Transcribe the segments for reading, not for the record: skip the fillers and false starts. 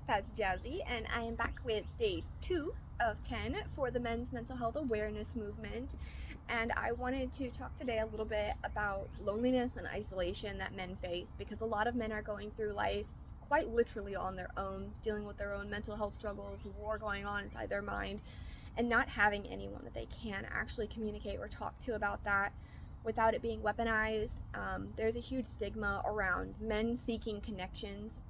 that's Jazzy, and I am back with day 2 of 10 for the Men's Mental Health Awareness Movement. And I wanted to talk today a little bit about loneliness and isolation that men face, because a lot of men are going through life quite literally on their own, dealing with their own mental health struggles, war going on inside their mind, and not having anyone that they can actually communicate or talk to about that without it being weaponized. There's a huge stigma around men seeking connections.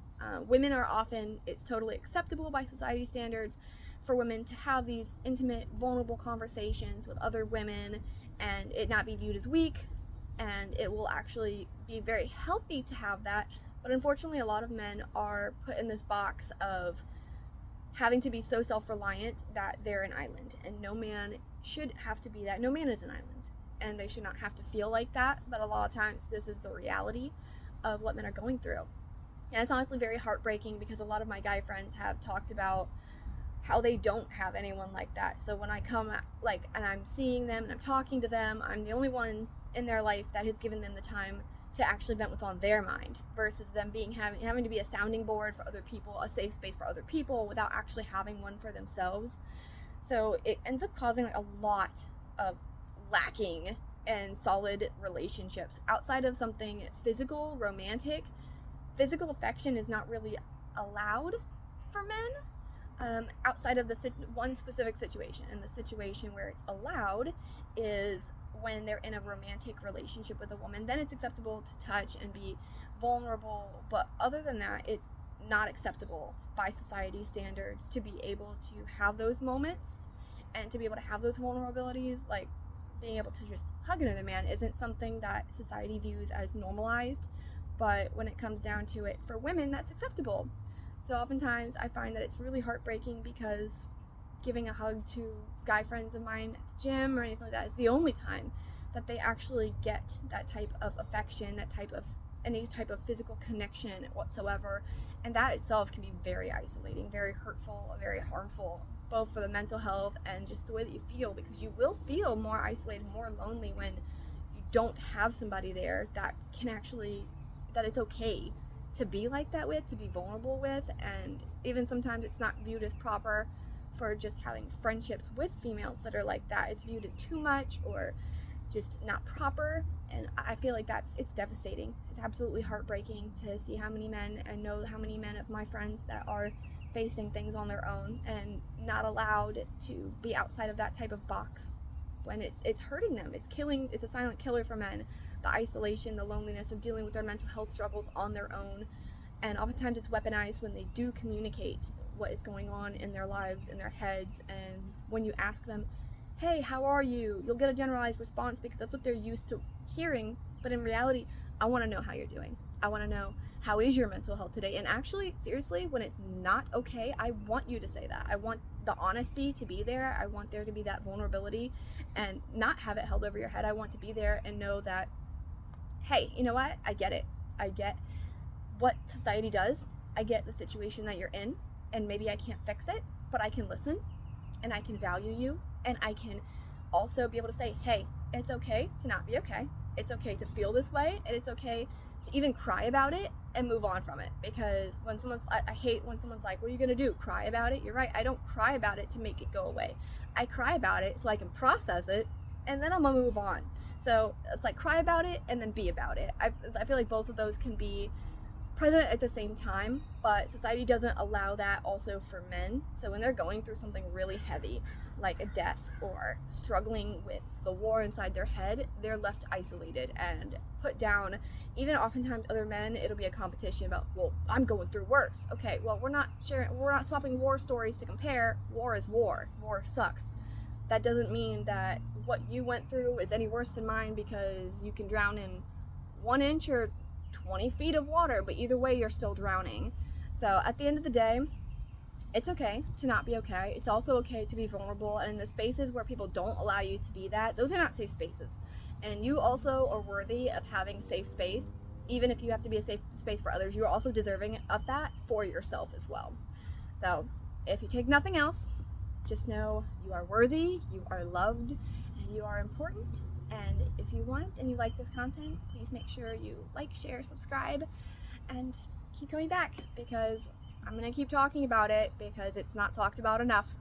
Women are often, it's totally acceptable by society standards for women to have these intimate, vulnerable conversations with other women and it not be viewed as weak, and it will actually be very healthy to have that. But unfortunately, a lot of men are put in this box of having to be so self-reliant that they're an island, and no man should have to be that. No man is an island, and they should not have to feel like that, but a lot of times this is the reality of what men are going through. And it's honestly very heartbreaking, because a lot of my guy friends have talked about how they don't have anyone like that. So when I come and I'm seeing them and I'm talking to them, I'm the only one in their life that has given them the time to actually vent what's on their mind, versus them having to be a sounding board for other people, a safe space for other people, without actually having one for themselves. So it ends up causing a lot of lacking and solid relationships outside of something physical, romantic. Physical affection is not really allowed for men outside of the one specific situation. And the situation where it's allowed is when they're in a romantic relationship with a woman. Then it's acceptable to touch and be vulnerable, but other than that, it's not acceptable by society standards to be able to have those moments and to be able to have those vulnerabilities. Like, being able to just hug another man isn't something that society views as normalized, but when it comes down to it, for women, that's acceptable. So oftentimes I find that it's really heartbreaking, because giving a hug to guy friends of mine at the gym or anything like that is the only time that they actually get that type of affection, any type of physical connection whatsoever. And that itself can be very isolating, very hurtful, very harmful, both for the mental health and just the way that you feel, because you will feel more isolated, more lonely when you don't have somebody there that it's okay to be like that with, to be vulnerable with. And even sometimes it's not viewed as proper for just having friendships with females that are like that. It's viewed as too much or just not proper, and I feel like it's devastating. It's absolutely heartbreaking to see how many men, and know how many men of my friends that are facing things on their own and not allowed to be outside of that type of box, when it's hurting them. It's a silent killer for men. The isolation, the loneliness of dealing with their mental health struggles on their own. And oftentimes it's weaponized when they do communicate what is going on in their lives, in their heads. And when you ask them, hey, how are you? You'll get a generalized response, because that's what they're used to hearing. But in reality, I want to know how you're doing. I want to know, how is your mental health today? And actually, seriously, when it's not okay, I want you to say that. I want the honesty to be there. I want there to be that vulnerability and not have it held over your head. I want to be there and know that, hey, you know what? I get it. I get what society does. I get the situation that you're in, and maybe I can't fix it, but I can listen, and I can value you, and I can also be able to say, hey, it's okay to not be okay. It's okay to feel this way, and it's okay to even cry about it and move on from it. Because when I hate when someone's like, what are you gonna do? Cry about it? You're right. I don't cry about it to make it go away. I cry about it so I can process it, and then I'm gonna move on. So it's like, cry about it and then be about it. I feel like both of those can be present at the same time, but society doesn't allow that also for men. So when they're going through something really heavy, like a death or struggling with the war inside their head, they're left isolated and put down. Even oftentimes other men, it'll be a competition about, well, I'm going through worse. Okay, well, we're not swapping war stories to compare. War is war. War sucks. That doesn't mean that what you went through is any worse than mine, because you can drown in 1 inch or 20 feet of water, but either way, you're still drowning. So at the end of the day, it's okay to not be okay. It's also okay to be vulnerable. And in the spaces where people don't allow you to be that, those are not safe spaces. And you also are worthy of having safe space. Even if you have to be a safe space for others, you're also deserving of that for yourself as well. So if you take nothing else, just know you are worthy, you are loved, and you are important. And if you want and you like this content, please make sure you like, share, subscribe, and keep coming back, because I'm gonna keep talking about it because it's not talked about enough.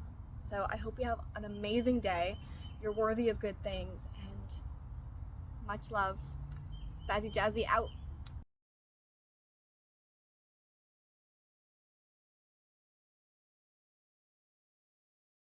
So I hope you have an amazing day. You're worthy of good things, and much love. Spazzy Jazzy out.